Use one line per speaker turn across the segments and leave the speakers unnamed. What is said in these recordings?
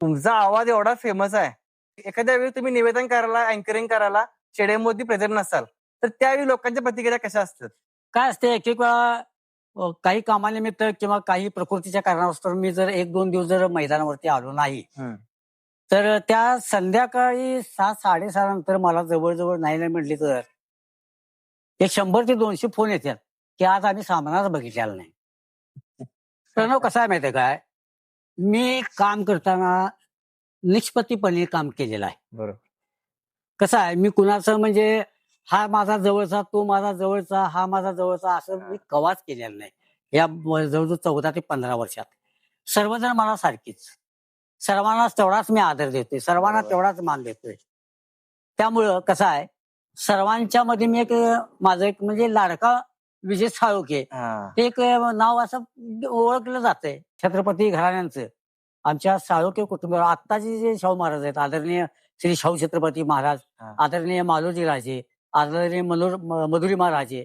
तुमचा आवाज एवढा फेमस आहे. एखाद्या वेळी तुम्ही निवेदन करायला, अँकरिंग करायला स्टेडियममध्ये प्रेझेंट नसाल, तर त्यावेळी लोकांच्या प्रतिक्रिया कशा असतात?
काय असते एक एक वेळा काही कामानिमित्त किंवा काही प्रकृतीच्या कारणास्तव मी जर 1-2 दिवस जर मैदानावरती आलो नाही, तर त्या संध्याकाळी 7-6:30 नंतर मला जवळजवळ नाही म्हटली तर एक 100 ते 200 फोन येतात की आज आम्ही सामनाच बघितलेला नाही. प्रणव कसा आहे माहितीये काय, मी काम करताना निष्पत्तीपणे काम केलेलं आहे.
बरोबर.
कसं आहे, मी कुणाचं म्हणजे हा माझा जवळचा, तो माझा जवळचा, हा माझा जवळचा असं मी कवाच केलेलं नाही. या जवळजवळ 14 ते 15 वर्षात सर्वजण मला सारखीच, सर्वांनाच तेवढाच मी आदर देतोय, सर्वांना
बरोबर.
तेवढाच मान देतोय. त्यामुळं कसं आहे, सर्वांच्या मध्ये मी एक माझं एक म्हणजे लाडका विजय साळुंखे ते एक नाव असं ओळखलं जातंय छत्रपती घराण्यांचं. आमच्या साळुंखे कुटुंबावर आत्ताचे जे शाहू महाराज आहेत, आदरणीय श्री शाहू छत्रपती महाराज, आदरणीय मालोजी राजे, आदरणीय मधुरी महाराजे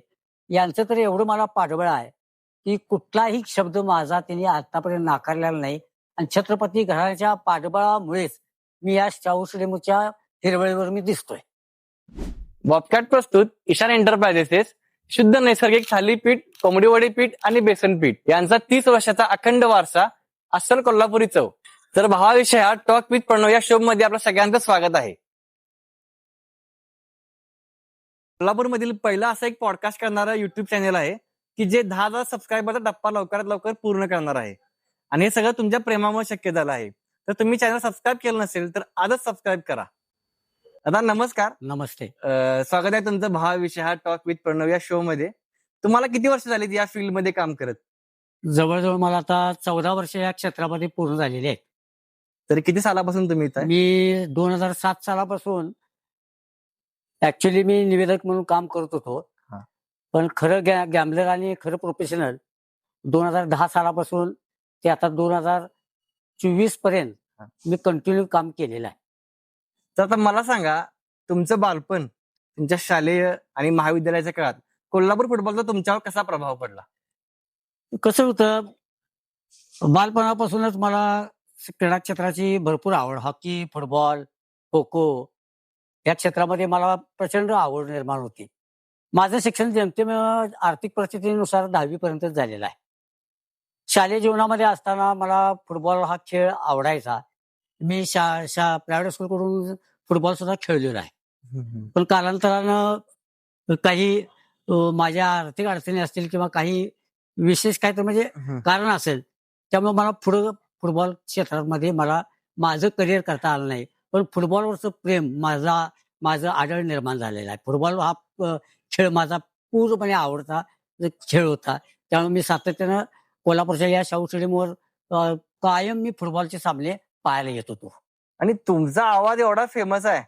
यांचं तर एवढं मला पाठबळ आहे की कुठलाही शब्द माझा त्यांनी आतापर्यंत नाकारलेला नाही. आणि छत्रपती घराण्याच्या पाठबळामुळेच मी या शाहू श्रीमुच्या हिरवळीवर मी दिसतोय.
बॉबकॅट प्रस्तुत ईशान एंटरप्राइजेसेस शुद्ध नैसर्गिक थालीपीठ, कोंबडी वडी पीठ आणि बेसन पीठ यांचा 30 वर्षाचा अखंड वारसा, अस्सल कोल्हापुरी चव. तर भावाविषयी हा टॉक विथ प्रणव या शो मध्ये आपलं सगळ्यांचं स्वागत आहे. कोल्हापूरमधील पहिला असा एक पॉडकास्ट करणारा युट्यूब चॅनल आहे की जे 10,000 सबस्क्रायबरचा टप्पा लवकरात लवकर पूर्ण करणार आहे. आणि हे सगळं तुमच्या प्रेमामुळे शक्य झालं आहे. तर तुम्ही चॅनल सबस्क्राईब केलं नसेल तर आजच सबस्क्राईब करा. दादा नमस्कार.
नमस्ते.
स्वागत आहे तुमचं भावाविषयी हा टॉक विथ प्रणव या शो मध्ये. तुम्हाला किती वर्ष झाली या फील्ड मध्ये काम करत?
जवळजवळ मला आता 14 वर्ष या क्षेत्रामध्ये पूर्ण झालेली आहेत.
तर किती सालापासून तुम्ही इथं आहे?
मी 2007 सालापासून ऍक्च्युली मी निवेदक म्हणून काम करत होतो. पण खरं गॅम्बलर आणि खरं प्रोफेशनल 2010 सालापासून ते आता 2024 पर्यंत मी कंटिन्यू काम केलेलं आहे.
तर आता मला सांगा, तुमचं बालपण तुमच्या शालेय आणि महाविद्यालयाच्या काळात कोल्हापूर फुटबॉलचा तुमच्यावर कसा प्रभाव पडला?
कसं होतं, बालपणापासूनच मला क्रीडा क्षेत्राची भरपूर आवड. हॉकी, फुटबॉल, खो खो या क्षेत्रामध्ये मला प्रचंड आवड निर्माण होती. माझं शिक्षण जेमतेम आर्थिक परिस्थितीनुसार 10वी पर्यंत झालेलं आहे. शालेय जीवनामध्ये असताना मला फुटबॉल हा खेळ आवडायचा. मी प्रायव्हेट स्कूलकडून फुटबॉल सुद्धा खेळलेलो आहे. पण कालांतरानं काही माझ्या आर्थिक अडचणी असतील किंवा काही विशेष काय तर म्हणजे कारण असेल, त्यामुळे मला पुढं फुटबॉल क्षेत्रामध्ये मला माझं करिअर करता आलं नाही. पण फुटबॉलवरचं प्रेम माझं आढळ निर्माण झालेलं आहे. फुटबॉल हा खेळ माझा पूर्णपणे आवडता खेळ होता. त्यामुळे मी सातत्यानं कोल्हापूरच्या या शाहू स्टेडियमवर कायम मी फुटबॉलचे सामने पाहायला येत होतो.
आणि तुमचा आवाज एवढा फेमस आहे,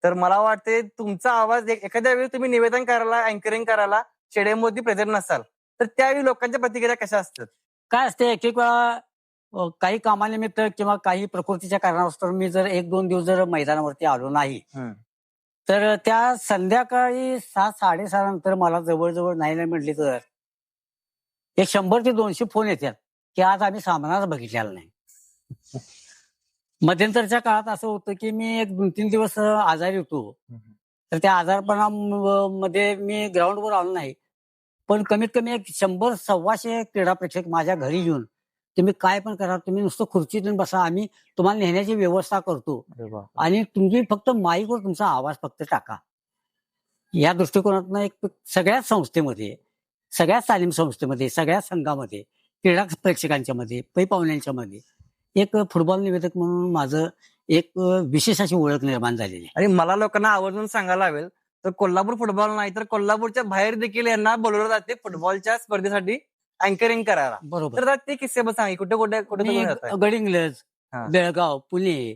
तर मला वाटते तुमचा आवाज एखाद्या वेळी तुम्ही निवेदन करायला, अँकरिंग करायला स्टेडियम मध्ये प्रेझेंट नसाल, तर त्यावेळी लोकांच्या प्रतिक्रिया कशा असतात?
काय असते एक एक वेळा काही कामानिमित्त किंवा काही प्रकृतीच्या कारणास्तव मी जर 1-2 दिवस जर मैदानावरती आलो नाही, तर त्या संध्याकाळी 7-6:30 नंतर मला जवळजवळ नाही म्हटली तर एक 100 ते 200 फोन येतात की आज आम्ही सामनाच बघितलेला नाही. मध्यंतरच्या काळात असं होतं की मी 1-2-3 दिवस आजारी होतो. तर त्या आजारपणामध्ये मी ग्राउंडवर आलो नाही. पण कमीत कमी एक 100-125 क्रीडा प्रेक्षक माझ्या घरी येऊन तुम्ही काय पण करा, तुम्ही नुसतं खुर्चीतून बसा, आम्ही तुम्हाला नेण्याची व्यवस्था करतो आणि तुम्ही फक्त माईकवर तुमचा आवाज फक्त टाका. या दृष्टिकोनातून एक सगळ्याच संस्थेमध्ये, सगळ्याच तालीम संस्थेमध्ये, सगळ्या संघामध्ये, क्रीडा प्रेक्षकांच्या मध्ये, पै पाहुण्यांच्या मध्ये एक फुटबॉल निवेदक म्हणून माझं एक विशेष अशी ओळख निर्माण झालेली आहे.
आणि मला लोकांना आवर्जून सांगायला हवेल, तर कोल्हापूर फुटबॉल नाही तर कोल्हापूरच्या बाहेर देखील यांना बोलवलं जाते फुटबॉलच्या स्पर्धेसाठी अँकरिंग करायला.
बरोबर.
तर ते किस्से सांगा, कुठे कुठे कुठे तुम्ही जाताय?
गडिंग्लज, बेळगाव, पुणे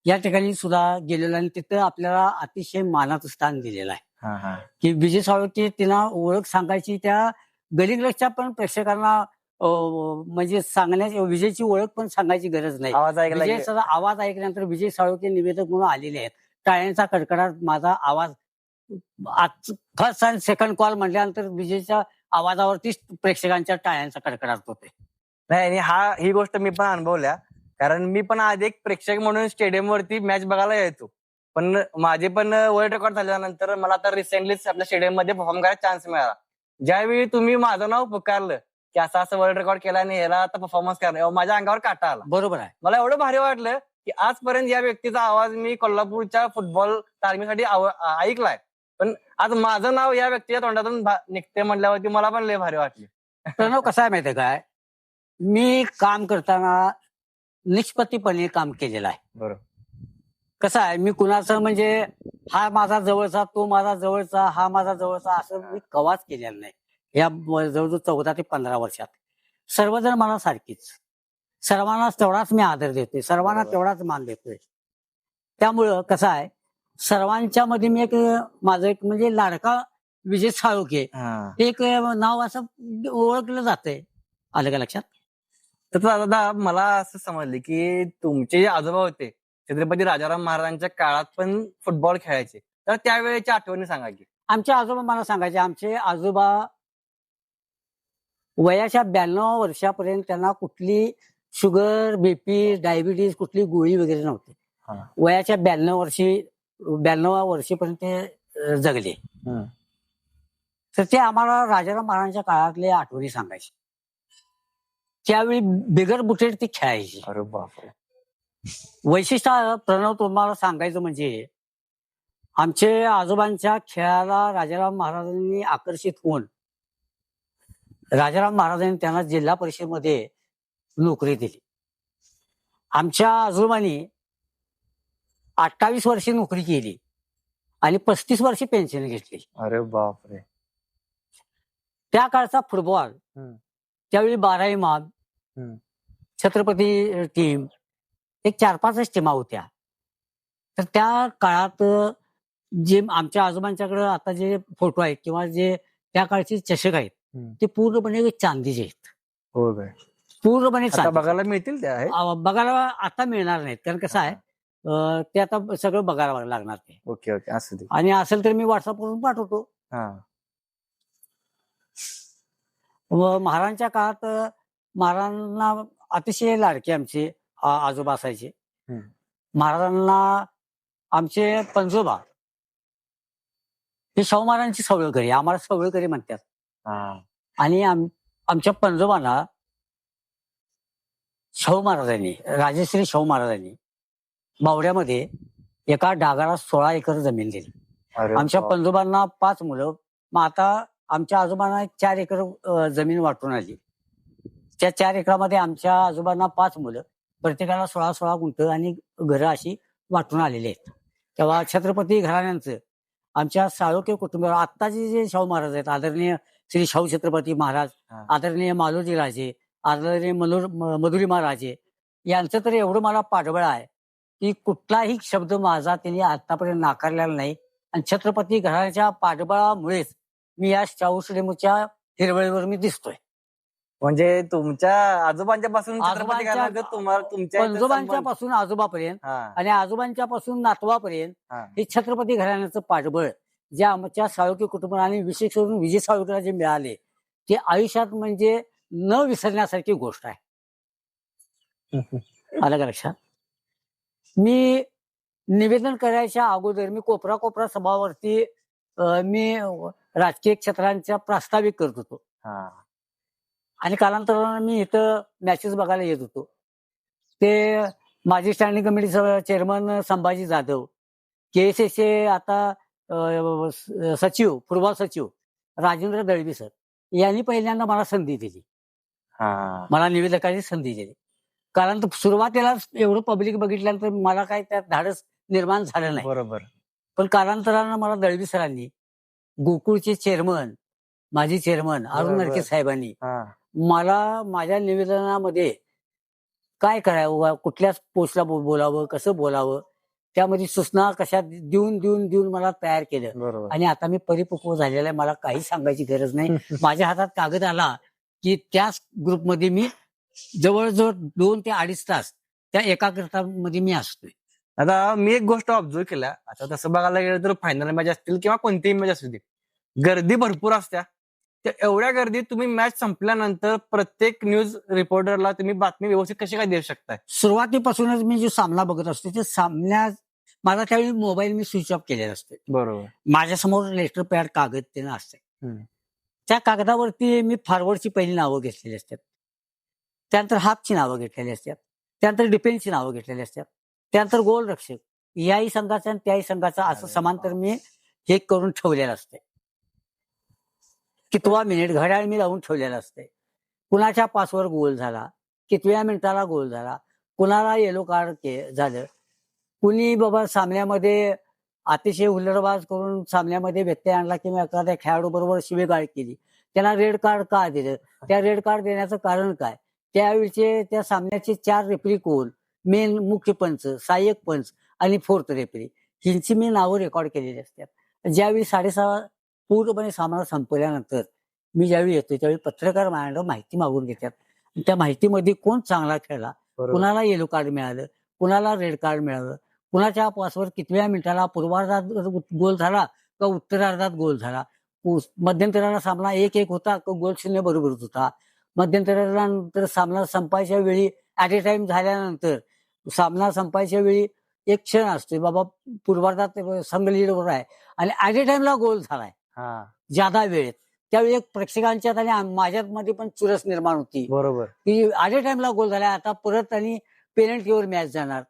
या ठिकाणी सुद्धा गेलेलो आणि तिथं आपल्याला अतिशय मानाचं स्थान दिलेलं आहे. की विजय साळुंखे तिला ओळख सांगायची, त्या गडिंग्लजच्या पण प्रेक्षकांना म्हणजे सांगण्याची, विजयची ओळख पण सांगायची गरज नाही. विजयचा आवाज ऐकल्यानंतर विजय साळुंखे निवेदक म्हणून आलेले आहेत. टाळ्यांचा कडकडाट, माझा आवाज फर्स्ट आणि सेकंड कॉल म्हटल्यानंतर विजयच्या आवाजावरतीच प्रेक्षकांच्या टाळ्यांचा कडकडाट होते.
नाही, ही गोष्ट मी पण अनुभवल्या. कारण मी पण आधी एक प्रेक्षक म्हणून स्टेडियम वरती मॅच बघायला यायचो. पण माझे पण वर्ल्ड रेकॉर्ड झाल्यानंतर मला आता रिसेंटलीच आपल्या स्टेडियम मध्ये परफॉर्म करायचा चान्स मिळाला. ज्यावेळी तुम्ही माझं नाव पुकारलं की असं असं वर्ल्ड रेकॉर्ड केला आणि ह्याला आता परफॉर्मन्स करणार, माझ्या अंगावर काटा आला.
बरोबर आहे.
मला एवढं भारी वाटलं की आजपर्यंत या व्यक्तीचा आवाज मी कोल्हापूरच्या फुटबॉल तालमीसाठी ऐकलाय, पण आज माझं नाव या व्यक्तीच्या तोंडातून निघते म्हटल्यावरती मला पण लय भारी वाटले.
प्रणव, कसं आहे माहितीये काय, मी काम करताना निष्पत्तीपणे काम केलेलं आहे.
बरोबर.
कसं आहे, मी कुणाचं म्हणजे हा माझा जवळचा, तो माझा जवळचा, हा माझा जवळचा असं मी कवाच केलेलं नाही. या जवळजवळ 14 ते 15 वर्षात सर्वजण मला सारखीच, सर्वांनाच तेवढाच मी आदर देतोय, सर्वांना
बरोबर.
तेवढाच मान देतोय. त्यामुळं कसं आहे, सर्वांच्या मध्ये मी एक माझं एक म्हणजे लाडका विजय साळुंखे
हा.
एक नाव असं ओळखलं जातंय. आलं का लक्षात?
तर दादा मला असं समजले की तुमचे जे आजोबा होते छत्रपती राजाराम महाराजांच्या काळात पण फुटबॉल खेळायचे, तर त्यावेळेच्या आठवणी सांगा की.
आमचे आजोबा मला सांगायचे, आमचे आजोबा वयाच्या 92 वर्षापर्यंत त्यांना कुठली शुगर, बीपी, डायबिटीज कुठली गोळी वगैरे नव्हती.
हा.
वयाच्या 92 वर्षीपर्यंत ते जगले.
हम्म.
तर ते आम्हाला राजाराम महाराजांच्या काळातले आठवणी सांगायचे. त्यावेळी बिगर बुटेड ते खेळायचे.
अरे बापरे.
वैशिष्ट्य प्रणव तुम्हाला सांगायचं म्हणजे, आमचे आजोबांच्या खेळाला राजाराम महाराजांनी आकर्षित होऊन राजाराम महाराजांनी त्यांना जिल्हा परिषदेमध्ये नोकरी दिली. आमच्या आजोबांनी 28 वर्षे नोकरी केली आणि 35 वर्षे पेन्शन घेतली.
अरे बापरे.
त्या काळचा फुटबॉल, त्यावेळी 12 इमाम, छत्रपती टीम, एक 4-5 टीमा होत्या. तर त्या काळात जे आमच्या आजोबांच्याकडे आता जे फोटो आहेत किंवा जे त्या काळचे चषक आहेत ते पूर्णपणे चांदीचे आहेत.
हो काय.
पूर्णपणे
आता
चांदीचे.
बघायला मिळतील त्या आहेत.
बघायला आता मिळणार नाहीत, कारण कसं आहे, ते आता सगळं बघायला लागणार ते.
ओके ओके, असू दे.
आणि असेल तर मी व्हॉट्सअपवरून पाठवतो.
हा.
व महाराजांच्या काळात महाराजांना अतिशय लाडके आमचे आजोबा असायचे. महाराजांना आमचे पंजोबा हे शाहू महाराजांची सवळकरी, आम्हाला सवळकरी म्हणतात.
हा.
आणि आमच्या पंजोबांना शाहू महाराजांनी, राजश्री शाहू महाराजांनी बावड्यामध्ये एका डागाला 16 एकर जमीन दिली.
अरे
आमच्या
बाप.
पंजोबांना 5 मुलं. मग आता आमच्या आजोबांना 4 एकर जमीन वाटून आली. त्या 4 एकरामध्ये आमच्या आजोबांना 5 मुलं, प्रत्येकाला 16-16 गुंठ आणि घरं अशी वाटून आलेली आहेत. तेव्हा छत्रपती घराण्यांचं आमच्या साळुंखे कुटुंबावर आत्ताचे जे शाहू महाराज आहेत, आदरणीय श्री शाहू छत्रपती महाराज,
हा.
आदरणीय मालोजी राजे, आदरणीय मधुरिमा राजे, यांचं तर एवढं मला पाठबळ आहे की कुठलाही शब्द माझा त्यांनी आतापर्यंत नाकारलेला नाही. आणि छत्रपती घराण्याच्या पाठबळामुळेच मी या शाहू स्टेडियमच्या हिरवळीवर मी दिसतोय.
म्हणजे तुमच्या आजोबांच्या पासून छत्रपती
आजोबांच्या-
घराण्याचं तुम्हाला तुमच्या इथं
पंजोबांच्या
संबंध-
पासून आजोबापर्यंत
हा.
आणि आजोबांच्या पासून नातवापर्यंत
हा.
हे छत्रपती घराण्याचं पाठबळ जे आमच्या साळुंखे कुटुंबाला आणि विशेष करून विजय साळुंखेला जे मिळाले ते आयुष्यात म्हणजे न विसरण्यासारखी गोष्ट आहे. आलं का लक्षात? मी निवेदन करायच्या अगोदर मी कोपरा सभावरती मी राजकीय क्षेत्रांच्या प्रास्ताविक करत होतो.
हा.
आणि कालांतरानं मी इथं मॅचेस बघायला येत होतो. ते माजी स्टँडिंग कमिटीचे चेअरमन संभाजी जाधव, KSSचे आता सचिव, फुटबॉल सचिव राजेंद्र दळवी सर यांनी पहिल्यांदा मला संधी दिली.
हा.
मला निवेदकाची संधी दिली. कारण सुरुवातीला एवढं पब्लिक बघितल्यानंतर मला काही त्यात धाडस निर्माण झालं नाही.
बरोबर.
पण कालांतरानं मला दळवी सरांनी, गोकुळचे चेअरमन, माजी चेअरमन अरुण
बरोबर.
नरके साहेबांनी
हा.
मला माझ्या निवेदनामध्ये काय करावं, कुठल्या पोस्टला बोलावं, कसं बोलावं, त्यामध्ये सूचना कशा देऊन मला तयार केलं.
बरोबर.
आणि आता मी परिपक्व झालेला आहे, मला काही सांगायची गरज नाही. माझ्या हातात कागद आला की त्याच ग्रुपमध्ये मी जवळजवळ 2 ते 2.5 तास त्या एकाग्रतामध्ये मी असतोय.
आता मी एक गोष्ट ऑब्झर्व केल्या, आता तसं बघायला गेलं तर फायनल मॅच असतील किंवा कोणतीही मॅच असू दे, गर्दी भरपूर असत्या तर एवढ्या गर्दीत तुम्ही मॅच संपल्यानंतर प्रत्येक न्यूज रिपोर्टरला तुम्ही बातमी व्यवस्थित कशी काय देऊ शकताय?
सुरुवातीपासूनच मी जो सामना बघत असतो ते सामन्यात माझा त्यावेळी मोबाईल मी स्विच ऑफ केलेला असतो.
बरोबर.
माझ्यासमोर लेटर पॅड कागद ते असते.
हम्म.
त्या कागदावरती मी फॉरवर्डची पहिली नावं घेतलेली असतात. त्यानंतर हाफची नावं घेतलेली असतात. त्यानंतर डिफेन्सची नावं घेतलेली असतात. त्यानंतर गोलरक्षक याही संघाचा आणि त्याही संघाचा असं समांतर मी हे करून ठेवलेलं असते. कितवा मिनिट घड्याळ मी लावून ठेवलेलं असते. कुणाच्या पासवर गोल झाला, कितव्या मिनिटाला गोल झाला, कुणाला येलो कार्ड झालं, कुणी बाबा सामन्यामध्ये अतिशय हुल्लडबाज करून सामन्यामध्ये व्यत्यय आणला किंवा एखाद्या खेळाडू बरोबर शिवेगाळ केली, त्याला रेड कार्ड का दिलं, त्या रेड कार्ड देण्याचं कारण काय, त्यावेळीचे त्या सामन्याचे 4 रेफरी कोण, मेन मुख्य पंच, सहाय्यक पंच आणि 4th रेफरी हिंची मी नावं रेकॉर्ड केलेली असतात. ज्यावेळी 6:30 पूर्णपणे सामना संपल्यानंतर मी ज्यावेळी येतो त्यावेळी पत्रकार माझ्याकडे माहिती मागून घेतात. त्या माहितीमध्ये कोण चांगला खेळला, कुणाला येलो कार्ड मिळालं, कुणाला रेड कार्ड मिळालं, कुणाच्या पासवर कितव्या मिनिटाला पूर्वार्धात गोल झाला का उत्तरार्धात गोल झाला, मध्यंतराला सामना 1-1 होता का गोल 0 बरोबरच होता, मध्यंतरानंतर सामना संपायच्या वेळी ऍट ए टाइम झाल्यानंतर सामना संपायच्या वेळी एक क्षण असतो बाबा पूर्वार्धात संघ लीडवर आहे आणि ऍट ए टाइमला गोल झालाय ज्यादा वेळेत, त्यावेळी एक प्रेक्षकांच्यात आणि माझ्यामध्ये पण चुरस निर्माण होती.
बरोबर.
की ऍट ए टाइमला गोल झालाय, आता परत आणि पेनल्टीवर मॅच जाणार,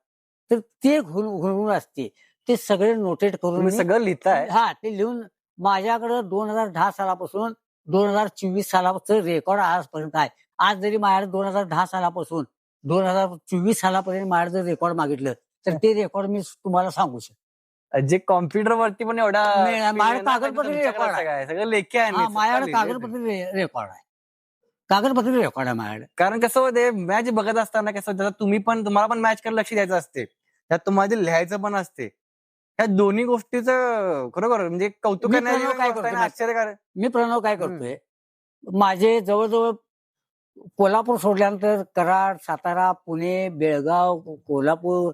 तर ते घुणघुण असते. ते सगळे नोटेट करून
सगळं लिहिताय?
हा, ते लिहून माझ्याकडे 2010 सालापासून 2024 सालाचं रेकॉर्ड आजपर्यंत आहे. आज जरी माझ्याकडे 2010 सालापासून 2024 सालापर्यंत माझ्याकडे जर रेकॉर्ड मागितलं तर ते रेकॉर्ड मी तुम्हाला सांगू शकतो.
जे कॉम्प्युटर वरती पण एवढा
माझ्याकडे कागदपत्र रेकॉर्ड आहे,
सगळं लेखी आहे.
माझ्याकडे कागदपत्र रेकॉर्ड आहे, कागदपत्र रेकॉर्ड आहे माझ्याकडे.
कारण कसं होते मॅच बघत असताना कसं तुम्हाला पण मॅच कडे लक्ष द्यायचं असते, त्यात तुम्हाला लिहायचं पण असते. ह्या दोन्ही गोष्टीचं खरोखर म्हणजे कौतुक आश्चर्यकारक.
मी प्रणव काय करतोय, माझे जवळजवळ कोल्हापूर सोडल्यानंतर कराड, सातारा, पुणे, बेळगाव, कोल्हापूर,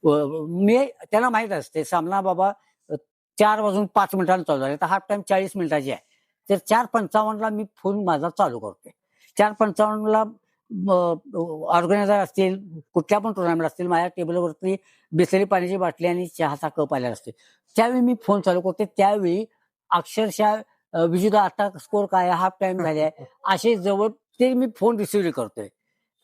मी त्याला माहित असते सामना बाबा 4:05 चालू झाला, तर हाफ टाइम 40 मिनिटाची आहे, तर 4:55 मी फोन माझा चालू करतोय. 4:55 ऑर्गनायझर असतील, कुठल्या पण टुर्नामेंट असतील, माझ्या टेबलवरती बिसलेरी पाण्याची बाटली आणि चहाचा कप आलेला असते, त्यावेळी मी फोन चालू करते. त्यावेळी अक्षरशः विजेता आता स्कोर काय, हाफ टाइम झाले आहे, असे जवळ ते मी फोन रिसिव्ह करतोय.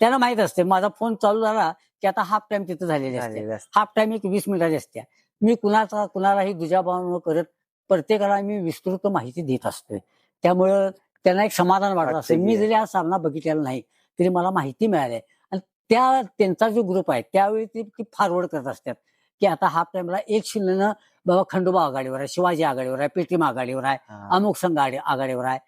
त्याला माहित असते माझा फोन चालू झाला की आता हाफ टाइम तिथे झालेले असते. हाफ टाइम 20 मिनिटाची असते. मी कुणालाही दुजाभाव न करत प्रत्येकाला मी विस्तृत माहिती देत असतोय. त्यामुळं त्यांना एक समाधान वाटत असते. मी जरी हा सामना बघितलेला नाही तरी मला माहिती मिळाली आणि त्यांचा जो ग्रुप आहे त्यावेळी ते फॉरवर्ड करत असतात की आता हाफ टाइमला 1-0 बाबा खंडोबा आघाडीवर आहे, शिवाजी आघाडीवर आहे, पेटीम आघाडीवर आहे, अमुक संघ आघाडीवर आहे.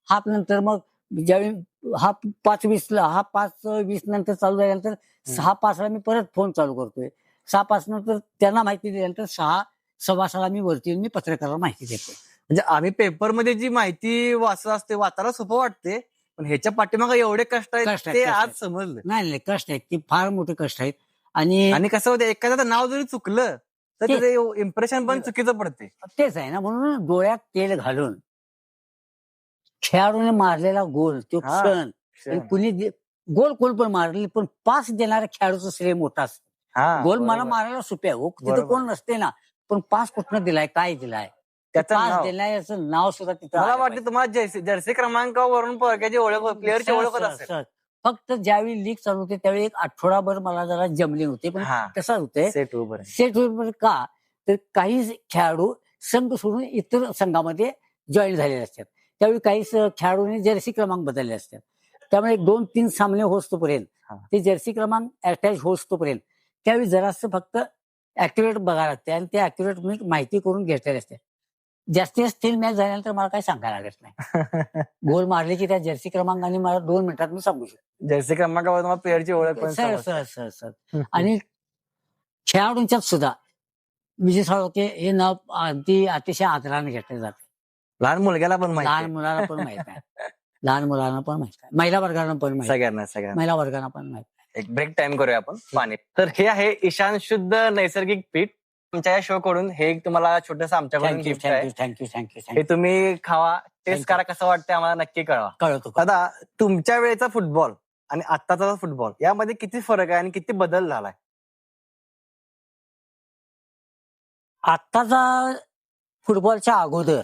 हाफ नंतर मग ज्यावेळी हा 5:20 नंतर चालू झाल्यानंतर 6:05 मी परत फोन चालू करतोय. 6:05 नंतर त्यांना माहिती दिल्यानंतर 6:15 मी वरती मी पत्रकाराला माहिती देतो.
म्हणजे आम्ही पेपरमध्ये जी माहिती वाचत असते वाचायला सोपं वाटते, पण ह्याच्या पाठीमागे एवढे कष्ट आहेत ते आज समजलं.
नाही कष्ट आहेत, ते फार मोठे कष्ट आहेत. आणि
कसं होतं एखाद्याचं नाव जरी चुकलं तर त्याचं इम्प्रेशन पण चुकीचं पडते.
तेच आहे ना, म्हणून डोळ्यात तेल घालून खेळाडूने मारलेला गोल तो क्षण, कुणी गोल कोण पण मारली पण पास देणाऱ्या खेळाडूचं श्रेय मोठा असतं. गोल मला मारायला सोप्या हो, तिथं कोण नसते ना, पण पास कुठनं दिलाय, काय दिलाय, पास दिलाय याचं नाव सुद्धा तिथं.
मला वाटतं तुम्हाला जर्सी क्रमांकावरून प्लेअरची ओळख असेल.
फक्त ज्यावेळी लीग चालू होते त्यावेळी एक आठवडाभर मला जरा जमले होते, पण कसं होतंय सेट ओव्हर का, तर काही खेळाडू संघ सोडून इतर संघामध्ये जॉईन झालेले असतात. त्यावेळी काही खेळाडूंनी जर्सी क्रमांक बदलले असतात. त्यामुळे 2-3 सामने होतोपर्यंत ते जर्सी क्रमांक अटॅच होतोपर्यंत त्यावेळी जरासं फक्त अॅक्युरेट बघायला लागते आणि ते अॅक्युरेट मी माहिती करून घेतलेले असते. जास्तीत जास्त 3 मॅच झाल्यानंतर मला काही सांगायला लागत नाही. गोल मारले की त्या जर्सी क्रमांकाने मला 2 मिनिटात मी सांगू शकतो.
जर्सी क्रमांकावर प्लेअरची ओळख पण
सर आणि खेळाडूंच्यात सुद्धा विजय साळोखे हे नाव अतिशय आदराने घेतले जाते.
लहान मुलग्याला पण
लहान मुलाला पण माहित आहे, लहान मुलांना पण माहित आहे, महिला वर्गाला पण माहित,
सगळ्यांना
महिला वर्गाला पण माहित आहे.
एक ब्रेक टाइम करूया आपण पाणी. तर हे आहे ईशान शुद्ध नैसर्गिक पीठ. तुमच्या या शो कडून हे तुम्हाला छोटस आमच्याकडून गिफ्ट आहे.
थँक्यू.
हे तुम्ही खावा, टेस्ट करा, कसं वाटतं आम्हाला नक्की कळवा.
कळवतो.
दादा, तुमच्या वेळेचा फुटबॉल आणि आत्ताचा फुटबॉल यामध्ये किती फरक आहे आणि किती बदल झालाय?
आत्ताचा फुटबॉलच्या अगोदर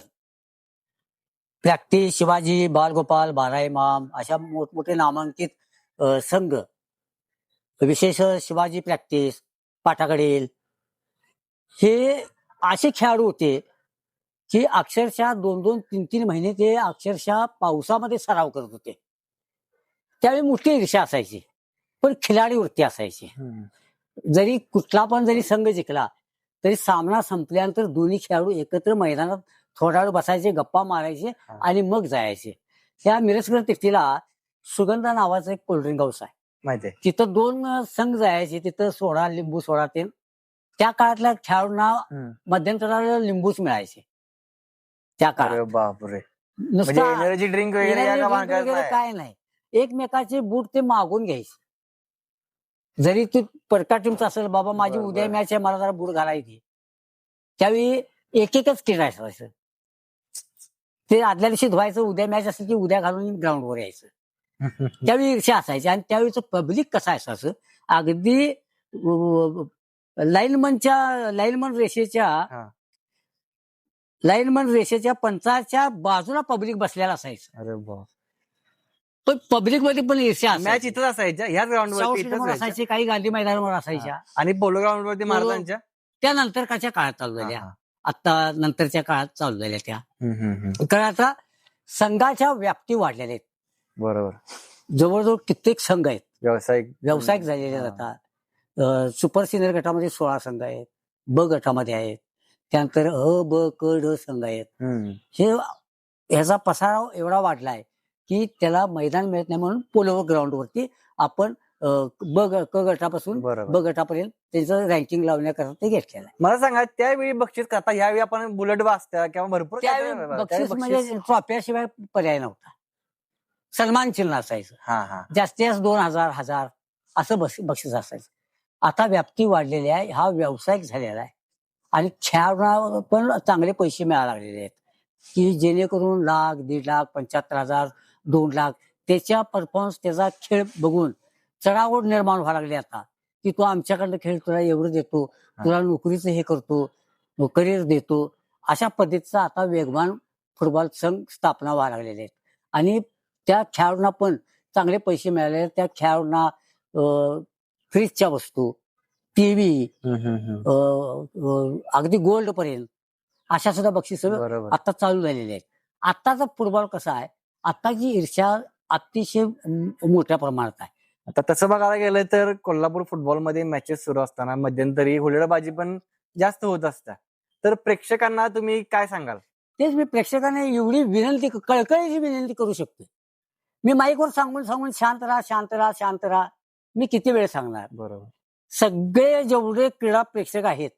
प्रॅक्टिस शिवाजी, बालगोपाल, बारा इमाम अशा मोठमोठे नामांकित संघ, विशेष शिवाजी प्रॅक्टिस, पाठाकडील, हे असे खेळाडू होते की अक्षरशः 2-2, 3-3 महिने ते अक्षरशः पावसामध्ये सराव करत होते. त्यावेळी मोठी ईर्ष्या असायची, पण खिलाडी वृत्ती असायची. जरी कुठला पण जरी संघ जिंकला तरी सामना संपल्यानंतर दोन्ही खेळाडू एकत्र मैदानात थोडा वेळ बसायचे, गप्पा मारायचे आणि मग जायचे. त्या मिरजकर तिथीला सुगंधा नावाचं एक कोल्ड्रिंक हाऊस आहे,
माहितीये.
तिथं 2 संघ जायचे. तिथं सोडा, लिंबू सोडा ते त्या काळातल्या खेळाडूंना मध्यंतराला लिंबूच मिळायचे त्या
अरे
काळात.
बापरे, म्हणजे
नुसता
एनर्जी ड्रिंक वगैरे या का
energy
भानगड
वगैरे
नाही?
काय नाही, एकमेकाचे बूट ते मागून घ्यायचे. जरी तू परका टीमचा असेल, बाबा माझी
बरं,
उद्या
बरं.
मॅच आहे, मला जरा बूट घालायची, त्यावेळी एक एकच किट असायचं. ते आदल्या दिवशी धुवायचं, उद्या मॅच असेल की उद्या घालून ग्राउंडवर यायचं. त्यावेळी ईर्ष्या असायची. आणि त्यावेळीचं पब्लिक कसं असायचं, अगदी लाईनमन रेषेच्या पंचाच्या बाजूला पब्लिक बसलेला असायचं.
अरे बाप,
पण पब्लिक मध्ये पण ईर्ष्या
मॅच
असायची.
इथंच असायच्या, ह्याच ग्राउंडवर
साऊथ स्टेडियमवर असायची, काही गांधी मैदानावर असायच्या.
आणि पोलो ग्राउंड वरती महाराजांच्या.
त्यानंतर काच्या काळात चालू झाल्या, आता नंतरच्या काळात चालू झाल्या त्या. कारण आता संघाच्या व्याप्ती वाढलेल्या आहेत.
बरोबर,
जवळजवळ कित्येक संघ आहेत,
व्यावसायिक
झालेले आहेत. आता सुपर सिनियर गटामध्ये 16 संघ आहेत, ब गटामध्ये आहेत, त्यानंतर अ ब क ड संघ आहेत. ह्याचा पसारा एवढा वाढलाय की त्याला मैदान मिळत नाही, म्हणून पोलो ग्राउंडवरती आपण क गटापासून
बरोबर.
ब गटापर्यंत त्याचं रँकिंग लावण्याकरता ते घेतलेलं आहे.
मला सांगा, त्यावेळी बक्षीस करता, यावेळी आपण बुलेट वाजता किंवा भरपूर
त्यावेळी बक्षीस म्हणजे ट्रॉफ्याशिवाय पर्याय नव्हता. सन्मान चिन्ह असायचं, जास्तीत जास्त 2,000 असं बक्षीस असायचं. आता व्याप्ती वाढलेली आहे, हा व्यावसायिक झालेला आहे आणि खेळाडूंना पण चांगले पैसे मिळायला लागलेले आहेत की जेणेकरून 1,00,000, 1,50,000, 75,000, 2,00,000 त्याच्या परफॉर्मन्स, त्याचा खेळ बघून चढाओढ निर्माण व्हायला लागली आता की तू आमच्याकडनं खेळ, तुला एवढं देतो, तुला नोकरीचं हे करतो, करिअर देतो. अशा पद्धतीचा आता वेगवान फुटबॉल संघ स्थापना व्हायला लागलेले आहेत आणि त्या खेळाडूंना पण चांगले पैसे मिळाले. त्या खेळाडूंना फ्रीजच्या वस्तू, टीव्ही, अगदी गोल्ड पर्यंत अशा सुद्धा बक्षीस आता चालू झालेली आहेत. आत्ताचा फुटबॉल कसा आहे, आत्ताची ईर्ष्या अतिशय मोठ्या प्रमाणात आहे.
आता तसं बघायला गेलं तर कोल्हापूर फुटबॉलमध्ये मॅचेस सुरू असताना मध्यंतरी हुलडबाजी पण जास्त होत असतात. तर प्रेक्षकांना तुम्ही काय सांगाल?
तेच मी प्रेक्षकांना एवढी विनंती, कळकळीची विनंती करू शकतो. मी माईकवर सांगून शांत राहा, मी किती वेळ सांगणार?
बरोबर.
सगळे जेवढे क्रीडा प्रेक्षक आहेत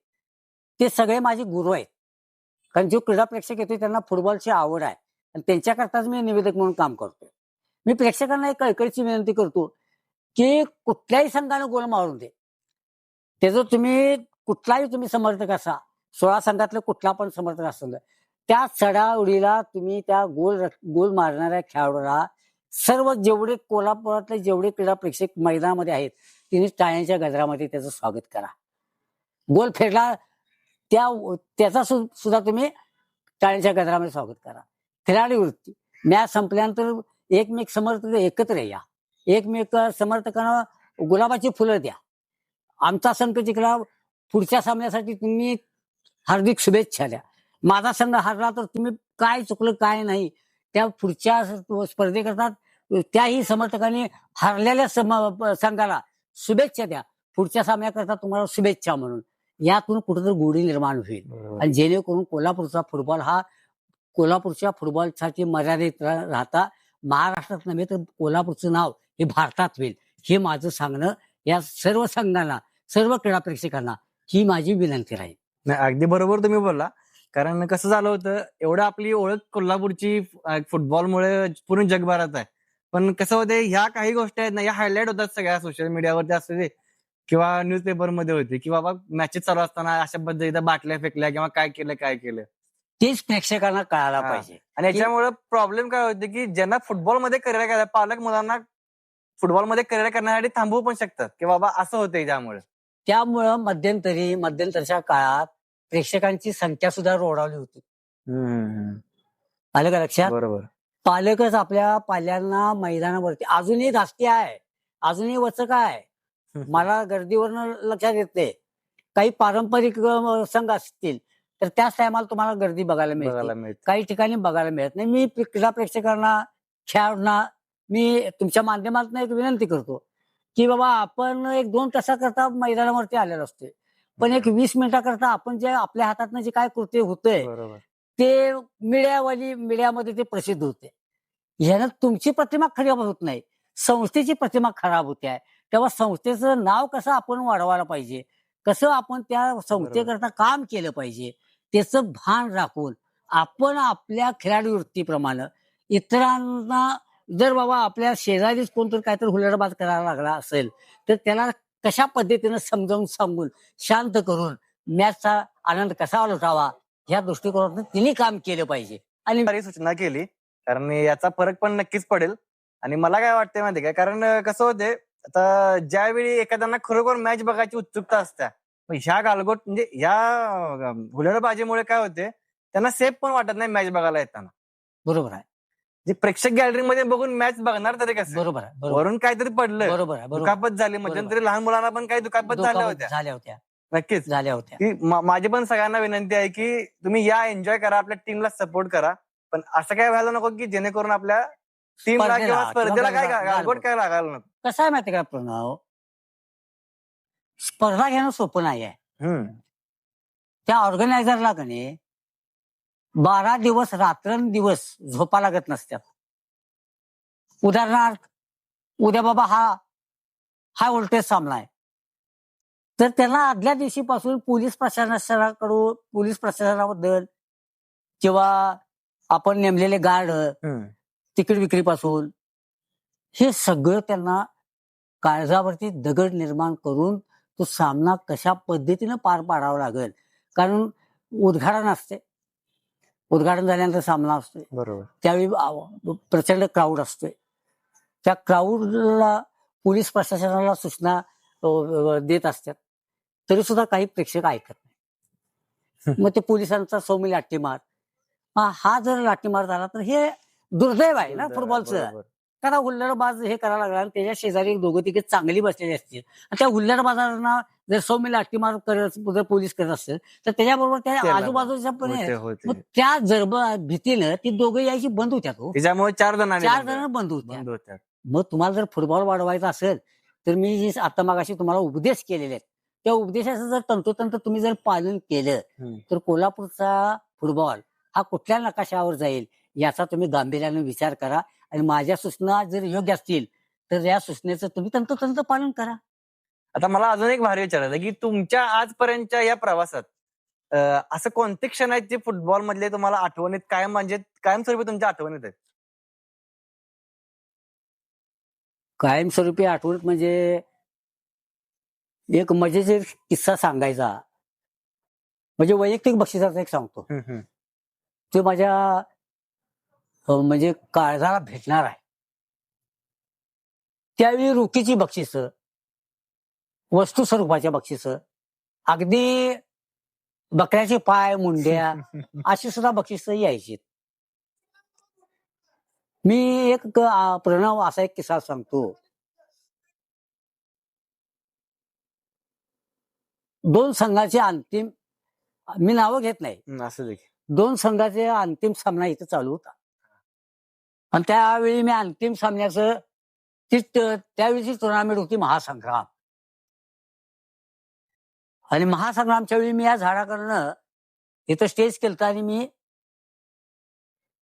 ते सगळे माझे गुरु आहेत. कारण जो क्रीडा प्रेक्षक येतो त्यांना फुटबॉलची आवड आहे आणि त्यांच्याकरताच मी निवेदक म्हणून काम करतो. मी प्रेक्षकांना एक कळकळीची विनंती करतो की कुठल्याही संघानं गोल मारून दे, त्याचं कुठलाही तुम्ही समर्थक असा, 16 संघातलं कुठला पण समर्थक असेल, त्या चढाओढीला तुम्ही त्या गोल मारणाऱ्या खेळाडूला सर्व जेवढे कोल्हापुरातले जेवढे क्रीडा प्रेक्षक मैदानामध्ये आहेत तिने टाळ्यांच्या गजरामध्ये त्याचं स्वागत करा. गोल फेडला त्याचा सुद्धा तुम्ही टाळ्यांच्या गजरामध्ये स्वागत करा. खिलाडी वृत्ती, मॅच संपल्यानंतर एकमेक समर्थक एकत्र या, एकमेक समर्थकांना गुलाबाची फुलं द्या. आमचा संघ जिंकला, पुढच्या सामन्यासाठी तुम्ही हार्दिक शुभेच्छा द्या. माझा संघ हरला तर तुम्ही काय चुकलं काय नाही त्या पुढच्या स्पर्धेकरता त्याही समर्थकांनी हरलेल्या संघाला शुभेच्छा द्या, पुढच्या सामन्याकरता तुम्हाला शुभेच्छा म्हणून. यातून कुठेतरी गोडी निर्माण होईल आणि जेणेकरून कोल्हापूरचा फुटबॉल हा कोल्हापूरच्या फुटबॉलसाठी मर्यादित राहता महाराष्ट्रात नव्हे तर कोल्हापूरचं नाव हे भारतात होईल, हे माझं सांगणं या सर्व संघांना, सर्व क्रीडा प्रेक्षकांना ही माझी विनंती राहील.
नाही, अगदी बरोबर तुम्ही बोलला. कारण कसं झालं होतं, एवढं आपली ओळख कोल्हापूरची फुटबॉलमुळे पूर्ण जगभरात आहे. पण कसं होते, ह्या काही गोष्टी आहेत ना, या हायलाईट होतात सगळ्या सोशल मीडियावरती असू दे किंवा न्यूजपेपरमध्ये होते की बाबा मॅचेस चालू असताना अशा पद्धतीने बाटल्या फेकल्या किंवा काय केलं.
तेच प्रेक्षकांना कळायला
हा.
पाहिजे.
आणि याच्यामुळे प्रॉब्लेम काय होते की ज्यांना फुटबॉलमध्ये करिअर करायचं, पालक मुलांना फुटबॉलमध्ये करिअर करण्यासाठी थांबवू पण शकतात की बाबा असं होतंय त्यामुळे.
त्यामुळं मध्यंतरच्या काळात प्रेक्षकांची संख्या सुद्धा रोडावली होती. आलं का लक्षात?
बरोबर.
पालकच आपल्या पाल्यांना मैदानावरती अजूनही राष्ट्रीय आहे, अजूनही वचक आहे. मला गर्दीवरनं लक्षात येते. काही पारंपरिक संघ असतील तर त्याच टायमाला तुम्हाला गर्दी बघायला मिळते.
बघायला मिळते.
काही ठिकाणी बघायला मिळत नाही. मी क्रीडा प्रेक्षकांना, खेळाडूंना मी तुमच्या माध्यमातून एक विनंती करतो की बाबा आपण एक 2 तासाकरता मैदानावरती आलेलो असतोय, पण एक 20 मिनिटाकरता आपण जे आपल्या हातातनं जे काय कृत्य होतंय
बरोबर.
ते मीडियामध्ये ते प्रसिद्ध होते. ह्यानं तुमची प्रतिमा खराब होत नाही, संस्थेची प्रतिमा खराब होते आहे. तेव्हा संस्थेचं नाव कसं आपण वाढवायला पाहिजे, कसं आपण त्या संस्थेकरता काम केलं पाहिजे, त्याचं भान राखून आपण आपल्या खेळाडू वृत्तीप्रमाणे इतरांना, जर बाबा आपल्या शेजारीच कोणतरी काहीतरी हुल्लडबाज करायला लागला असेल तर त्याला कशा पद्धतीनं समजावून सांगून शांत करून मॅचचा आनंद कसा लुटावा ह्या दृष्टिकोनातून तिने काम केलं पाहिजे. आणि
सारी सूचना केली, कारण याचा फरक पण नक्कीच पडेल. आणि मला काय वाटतंय माहिती काय, कारण कसं होते आता ज्यावेळी एखाद्यांना खरोखर मॅच बघायची उत्सुकता असते, पण ह्या गालगोट म्हणजे ह्या हुलडबाजीमुळे काय होते, त्यांना सेफ पण वाटत नाही मॅच बघायला येताना.
बरोबर आहे,
जे प्रेक्षक गॅलरीमध्ये बघून मॅच बघणार तरी कसं,
बरोबर आहे, बरोबर
वरून काहीतरी पडलं,
बरोबर आहे, बरोबर
दुखापत झाली, मध्यंतरी लहान मुलांना पण काही दुखापत झाल्या होत्या.
झाल्या होत्या
नक्कीच.
झाल्या होत्या.
की माझी पण सगळ्यांना विनंती आहे की तुम्ही या, एन्जॉय करा, आपल्या टीमला सपोर्ट करा, पण असं काय व्हायला नको की जेणेकरून आपल्या टीमला किंवा स्पर्धेला काय गालबोट काय लागायला नको.
कसं आहे माहिती का प्रणव, स्पर्धा घेणं सोपं नाही आहे. त्या ऑर्गनायझरला कने 12 दिवस रात्रंदिवस झोपा लागत नसतात. उदाहरणार्थ उद्या बाबा हा व्होल्टेज सामना आहे, तर त्याला आदल्या दिवशीपासून पोलीस प्रशासनाबद्दल किंवा आपण नेमलेले गार्ड, तिकीट विक्रीपासून हे सगळं त्यांना काळजावरती दगड निर्माण करून तो सामना कशा पद्धतीनं पार पाडावा लागेल. कारण उद्घाटन असते, उद्घाटन झाल्यानंतर सामना असतोय,
बरोबर.
त्यावेळी प्रचंड क्राऊड असतोय. त्या क्राऊडला पोलीस प्रशासनाला सूचना देत असतात, तरी सुद्धा काही प्रेक्षक ऐकत नाही. मग ते पोलिसांचा सौम्य लाठीमार, हा जर लाठीमार झाला तर हे दुर्दैव आहे ना फुटबॉलचं. कारण हुल्लडबाज हे करायला लागला आणि त्याच्या शेजारी 2-3 चांगली बसलेली असतील आणि त्या हुल्लडबाजांना जर सौम्य लाठीमार जर पोलीस करत असतील तर त्याच्याबरोबर त्या आजूबाजूच्या पण मग त्या भीतीनं ती दोघं यायची बंद होत्यात.
त्याच्यामुळे 4
जण बंद होत्या. मग तुम्हाला जर फुटबॉल वाढवायचा असेल तर मी जे आता मागाशी तुम्हाला उपदेश केलेले आहेत त्या उपदेशाचं जर तंतोतंत तुम्ही जर पालन केलं तर कोल्हापूरचा फुटबॉल हा कुठल्या नकाशावर जाईल याचा तुम्ही गांभीर्याने विचार करा. आणि माझ्या सूचना जर योग्य असतील तर या सूचनेचं तुम्ही तंतोतंत पालन करा.
आता मला अजून एक भारी विचारायचं की तुमच्या आजपर्यंतच्या या प्रवासात असं कोणते क्षण आहेत जे फुटबॉल मधले तुम्हाला आठवणीत कायम, म्हणजे कायमस्वरूपी तुमच्या आठवणीत आहेत?
कायमस्वरूपी आठवणीत म्हणजे एक मजेशीर किस्सा सांगायचा म्हणजे वैयक्तिक बक्षिसाचा एक सांगतो. ते माझ्या म्हणजे काळजाला भेटणार आहे. त्यावेळी रोखीची बक्षिसं, वस्तू स्वरूपाच्या बक्षिसं, अगदी बकऱ्याचे पाय, मुंड्या अशी सुद्धा बक्षिसं यायची. मी एक प्रणव असा एक किस्सा सांगतो. 2 संघाचे अंतिम, मी नावं घेत नाही,
असं देखील
2 संघाचे अंतिम सामना इथं चालू होता आणि त्यावेळी मी अंतिम सामन्याचं त्यावेळीची टुर्नामेंट होती महासंग्राम. आणि महासंग्रामच्या वेळी मी या झाडाकडनं इथं स्टेज केलं आणि मी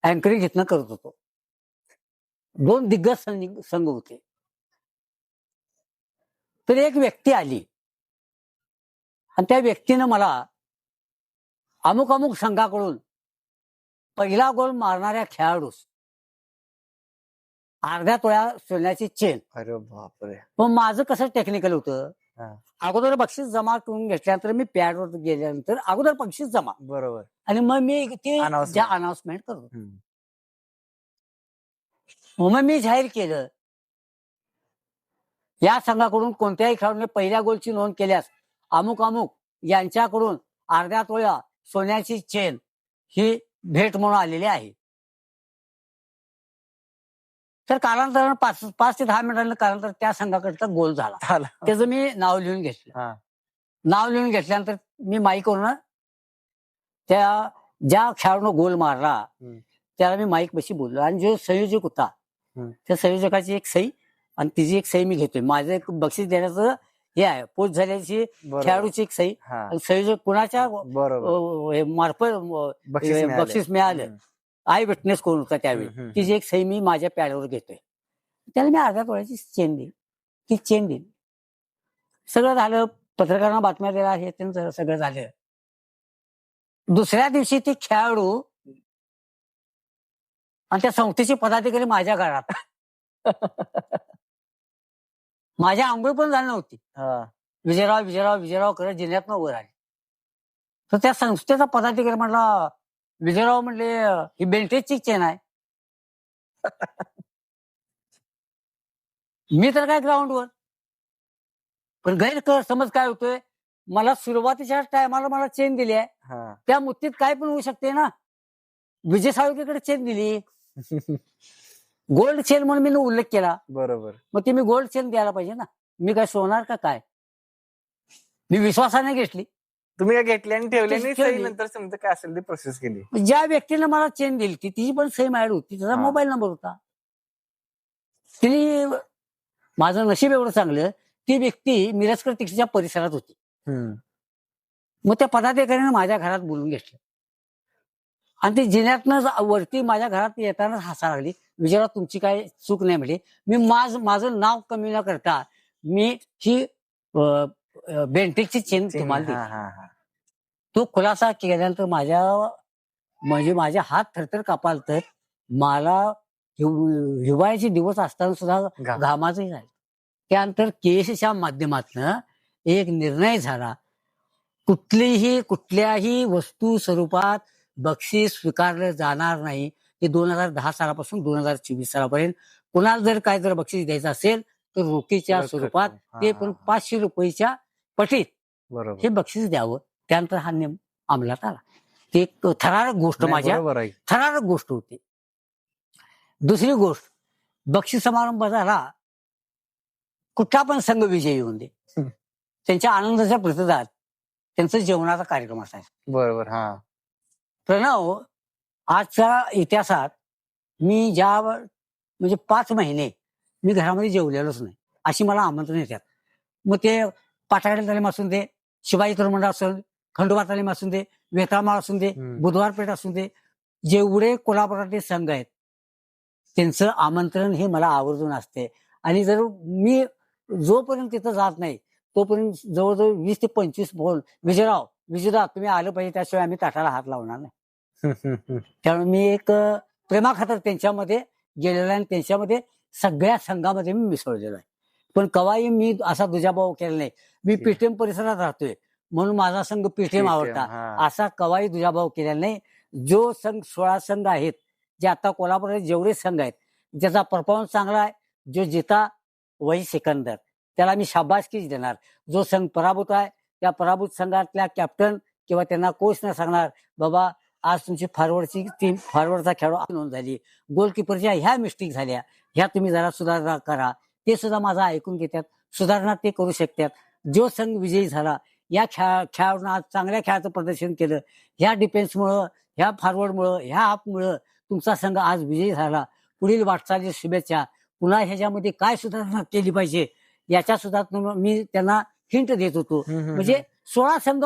अँकरिंग इथनं करत होतो. 2 दिग्गज संघ होते. तर एक व्यक्ती आली आणि त्या व्यक्तीनं मला अमुक अमुक संघाकडून पहिला गोल मारणाऱ्या खेळाडूस अर्ध्या तोळ्या सोन्याची चेन.
अरे बापरे.
पण माझं कसं टेक्निकल होतं, अगोदर बक्षीस जमा करून घेतल्यानंतर मी पॅडवर गेल्यानंतर अगोदर बक्षीस जमा,
बरोबर,
आणि मग मी ते
Announcement.
ज्या अनाउन्समेंट करतो
हम्म.
मग मी जाहीर केलं या संघाकडून कोणत्याही खेळाडूने पहिल्या गोलची नोंद केल्यास अमुक अमुक यांच्याकडून अर्ध्या तोळा सोन्याची चेन ही भेट म्हणून आलेली आहे. तर कालांतरानं 5 ते 10 मिनिटांनी कालांतर त्या संघाकडचा गोल झाला.
झालं.
त्याचं मी नाव लिहून घेतलं.
हा.
नाव लिहून घेतल्यानंतर मी माईकवरून त्या ज्या खेळाडूनं गोल मारला
हम्म.
त्याला मी माईक बशी बोललो आणि जो संयोजक होता
हम्म.
त्या संयोजकाची एक सही आणि तिची एक सही मी घेतोय. माझं एक बक्षीस देण्याचं हे आहे, पोच झाल्याची
बरोबर.
खेळाडूची एक सही
हा.
आणि संयोजक कुणाच्या
बरोबर.
मार्फत बक्षीस मिळालं
हम्म.
आय विटनेस कोण होता त्यावेळी
हम्म.
तिची एक सही मी माझ्या पॅडवर घेतोय. त्याला मी अर्ध्या तोळ्याची चेन दिली. ती चेन दिली. सगळं झालं. पत्रकारांना बातम्या दिल्या हे त्यांचं सगळं झालं. दुसऱ्या दिवशी ती खेळाडू आणि त्या संस्थेचे पदाधिकारी माझ्या घरात माझ्या आंघोळ पण झाली नव्हती.
हा.
विजयराव करत जिल्ह्यातनं वर आले. तर त्या संस्थेचा पदाधिकारी म्हणला विजयराव म्हणले ही बेंटेजची चेन आहे. मी तर काय ग्राउंडवर पण गैरसमज काय होतोय मला सुरुवातीच्या टायमाला मला चेन दिली आहे
हा.
त्या मुठीत काय पण होऊ शकते ना. विजय साळुंकेकडे चेन दिली गोल्ड चेन म्हणून मी उल्लेख केला.
बरोबर.
मग ती मी गोल्ड चेन द्यायला पाहिजे ना. मी काय सोनार का काय. मी विश्वासाने घेतली.
तुम्ही काय घेतली आणि ठेवली आणि
ठेवली.
सही नंतर समजा काय असेल ती प्रोसेस केली.
ज्या व्यक्तीने मला चेन दिली तिची पण सही माझ्याकडे होती. त्याचा
हा.
मोबाईल नंबर होता. तिने माझं नशीब एवढं चांगलं ती व्यक्ती मिरजकर टिकसीच्या परिसरात होती.
हम्म.
मग त्या पदाधिकाऱ्याने माझ्या घरात बोलून घेतलं आणि ती जिन्यातनं वरती माझ्या घरात येताना हसा लागली. विजयराव तुमची काय चूक नाही म्हटली. मी माझं नाव कमी न करता मी ही बेंटेजची चेन तुम्हाला दिली.
हा, हा, हा.
तो खुलासा केल्यानंतर माझे हात थरथर कापाल. तर मला हिवाळ्याचे दिवस असताना सुद्धा घामाचंही झालं. त्यानंतर केसच्या माध्यमातून एक निर्णय झाला कुठल्याही वस्तू स्वरूपात बक्षीस स्वीकारलं जाणार नाही. ते 2010 सालापासून 2024 सालापर्यंत कुणाला जर बक्षीस द्यायचं असेल तर रोखीच्या स्वरूपात ते पण 500 रुपयाच्या पटीत
बरोबर.
हे बक्षीस द्यावं. त्यानंतर हा नियम अंमलात आला. ते एक थरारक गोष्ट थरारक गोष्ट होती. दुसरी गोष्ट बक्षीस समारंभ झाला कुठला पण संघ विजयी येऊन दे त्यांच्या आनंदाच्या प्रतिसाद त्यांचा जेवणाचा कार्यक्रम असायचा.
बरोबर. हा.
प्रणव आजच्या इतिहासात मी म्हणजे 5 महिने मी घरामध्ये जेवलेलोच नाही अशी मला आमंत्रण येतात. मग ते पाटाकडे तालीम असून दे शिवाजी तरुण असून खंडोबा तालीम असून दे वेताळमाळ असून दे बुधवारपेठ असून दे जेवढे कोल्हापुरातले संघ आहेत त्यांचं आमंत्रण हे मला आवर्जून असते. आणि जर मी जोपर्यंत तिथं जात नाही तोपर्यंत जवळजवळ 20 ते 25 बोल विजयराव तुम्ही आलं पाहिजे त्याशिवाय आम्ही ताटाला हात लावणार नाही. त्यामुळे मी एक प्रेमाखातर त्यांच्यामध्ये गेलेलो आहे आणि त्यांच्यामध्ये सगळ्या संघामध्ये मी मिसळलेलो आहे. पण कवाई मी असा दुजाभाव केला नाही. मी पीटीएम परिसरात राहतोय म्हणून माझा संघ पीटीएम आवडता असा कवाई दुजाभाव केलेला नाही. जो संघ 16 संघ आहेत जे आता कोल्हापुरात जेवढे संघ आहेत ज्याचा परफॉर्मन्स चांगला आहे जो जिता वही सिकंदर त्याला मी शाबासकीच देणार. जो संघ पराभूत आहे त्या पराभूत संघातल्या कॅप्टन किंवा त्यांना कोचना सांगणार बाबा आज तुमची फॉरवर्डचा खेळाडू नोंद झाली गोलकीपरच्या ह्या मिस्टेक झाल्या ह्या तुम्ही जरा सुधारणा करा. ते सुद्धा माझा ऐकून घेतात सुधारणा ते करू शकतात. जो संघ विजयी झाला या खेळाडूंना आज चांगल्या खेळाचं प्रदर्शन केलं ह्या डिफेन्समुळं ह्या फॉरवर्डमुळं ह्या हाफमुळं तुमचा संघ आज विजयी झाला. पुढील वाटचाली शुभेच्छा. पुन्हा ह्याच्यामध्ये काय सुधारणा केली पाहिजे याच्या सुद्धा मी त्यांना हिंट देत होतो. म्हणजे 16 संघ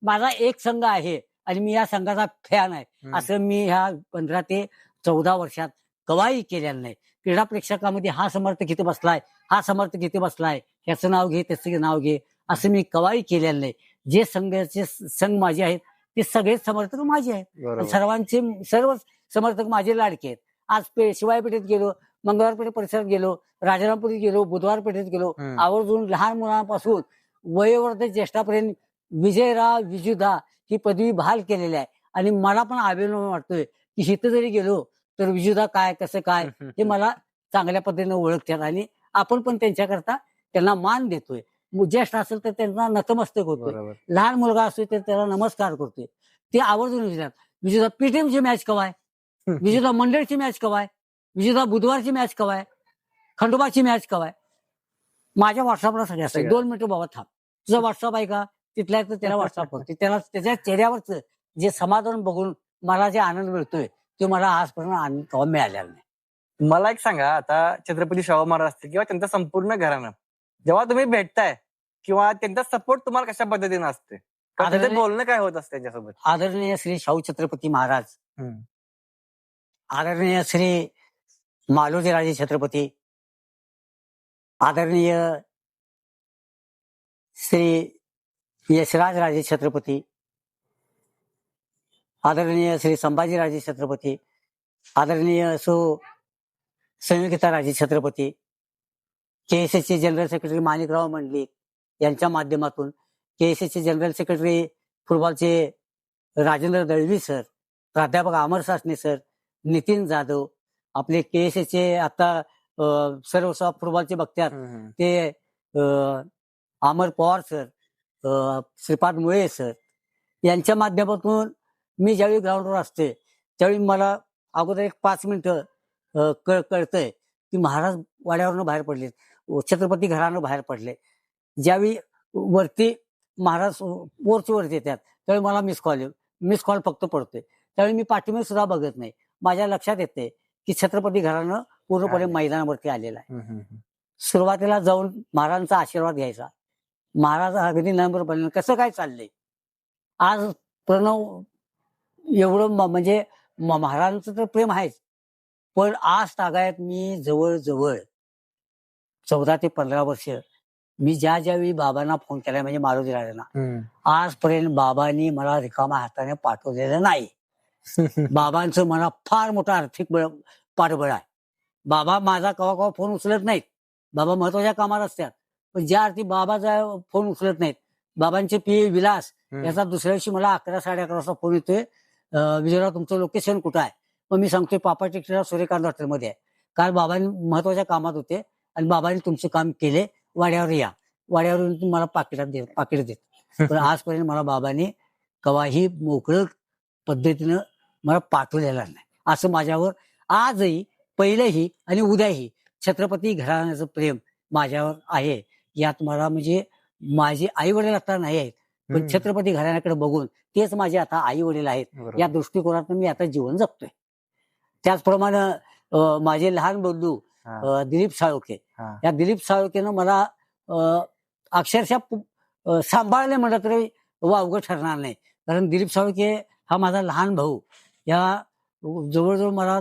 माझा एक संघ आहे आणि मी या संघाचा फॅन आहे असं मी ह्या 15 ते 14 वर्षात कवाई केलेलं नाही. क्रीडा प्रेक्षकामध्ये हा समर्थक इथे बसलाय हा समर्थक इथे बसलाय ह्याचं नाव घे त्याचं नाव घे असं मी कवाई केलेलं नाही. जे संघ माझे आहेत ते सगळेच समर्थक माझे आहेत. सर्व समर्थक माझे लाडके आहेत. आज शिवाय पेठेत गेलो मंगळवारपेठ परिसरात गेलो राजारामपुरीत गेलो बुधवार पेठेत गेलो आवर्जून लहान मुलांपासून वयोवृद्ध ज्येष्ठापर्यंत विजयराव विजुदा ही पदवी बहाल केलेली आहे आणि मला पण अभिमान वाटतोय की इथं जरी गेलो तर विजुदा काय कसं काय हे मला चांगल्या पद्धतीने ओळखतात आणि आपण पण त्यांच्याकरता त्यांना मान देतोय. ज्येष्ठ असेल तर त्यांना नतमस्तक होतोय.
बरोबर.
लहान मुलगा असतो तर त्याला नमस्कार करतोय. ते आवर्जून विचारतात, विजेता पीटीएमची मॅच कवा आहे? विजेता मंडळची मॅच कवा आहे? विजेता बुधवारची मॅच कवा आहे? खंडोबाची मॅच कवा आहे? माझ्या व्हॉट्सअपला सगळ्या असतात.
सगळं.
2 मिनिटं बाबा थांब. तुझा व्हॉट्सअप आहे का? तिथल्या तर त्याला व्हॉट्सअप करते. त्याला त्याच्या चेहऱ्यावरच जे समाधान बघून मला जे आनंद मिळतोय ते मला आजपर्यंत आनंद कवा मिळालेला नाही.
मला एक सांगा, आता छत्रपती शाहू महाराज असतील किंवा त्यांचं संपूर्ण घराणं जेव्हा तुम्ही भेटताय किंवा त्यांचा सपोर्ट तुम्हाला कशा पद्धतीने असते, किंवा त्यांचं बोलणं काय होत असतं त्यांच्यासोबत?
आदरणीय श्री शाहू छत्रपती महाराज,
हम्म.
आदरणीय श्री मालोजीराजे छत्रपती, आदरणीय श्री यशराज राजे छत्रपती, आदरणीय श्री संभाजीराजे छत्रपती, आदरणीय संयुक्ता राजे छत्रपती, केएसएसचे जनरल सेक्रेटरी माणिकराव मंडलिक यांच्या माध्यमातून, केएसएसचे जनरल सेक्रेटरी फुटबॉलचे राजेंद्र दळवी सर, प्राध्यापक अमर सासणे सर, नितीन जाधव, आपले केएसएसचे आता सर्व फुटबॉलचे बघतात ते अमर पवार सर, श्रीपाद मुळे सर यांच्या माध्यमातून मी ज्यावेळी ग्राउंडवर असते त्यावेळी मला अगोदर एक 5 मिनिटं कळतंय की महाराज वाड्यावरनं बाहेर पडले, छत्रपती घरानं बाहेर पडले. ज्यावेळी वरती महाराज पोर्च वरती येतात त्यावेळी मला मिस कॉल फक्त पडतोय. त्यावेळी मी पाठीमागे सुद्धा बघत नाही. माझ्या लक्षात येते की छत्रपती घरानं पूर्णपणे मैदानावरती आलेला आहे. सुरुवातीला जाऊन महाराजांचा आशीर्वाद घ्यायचा. महाराज अगदी नम्रपणे कसं काय चाललंय आज प्रणव एवढं म्हणजे महाराजांचं तर प्रेम आहेच, पण आज तागायत मी जवळजवळ 14 ते 15 वर्ष मी ज्यावेळी बाबांना फोन केलाय म्हणजे मारुती राजांना, आजपर्यंत बाबांनी मला रिकामा हाताने पाठवलेलं नाही. बाबांचं मला फार मोठं आर्थिक पाठबळ आहे. बाबा माझा कवा फोन उचलत नाहीत. बाबा महत्वाच्या कामात असतात, पण ज्या अर्थी बाबाचा फोन उचलत नाहीत, बाबांचे पी विलास याचा दुसऱ्या दिवशी मला 11 साडे 11 वाजता फोन येतोय, विजयराव तुमचं लोकेशन कुठं आहे? मग मी सांगतोय पापा टिकटेला सूर्यकांत हॉटेलमध्ये आहे. काल बाबांनी महत्वाच्या कामात होते आणि बाबांनी तुमचं काम केले, वाड्यावर या. वाड्यावरून मला पाकिट देत. पण आजपर्यंत मला बाबांनी कवाही मोकळं पद्धतीनं मला पाठवलेला नाही. असं माझ्यावर आजही, पहिलेही आणि उद्याही छत्रपती घराण्याचं प्रेम माझ्यावर आहे. यात मला म्हणजे माझे आई वडील आता नाही आहेत, पण छत्रपती घराण्याकडे बघून तेच माझे आता आई वडील आहेत या दृष्टिकोनातून मी आता जीवन जगतोय. त्याचप्रमाणे माझे लहान बंधू दिलीप साळुके, या दिलीप साळुकेनं मला अक्षरशः सांभाळले म्हटलं तरी वावगं ठरणार नाही. कारण दिलीप साळुके हा माझा लहान भाऊ, या जवळजवळ मला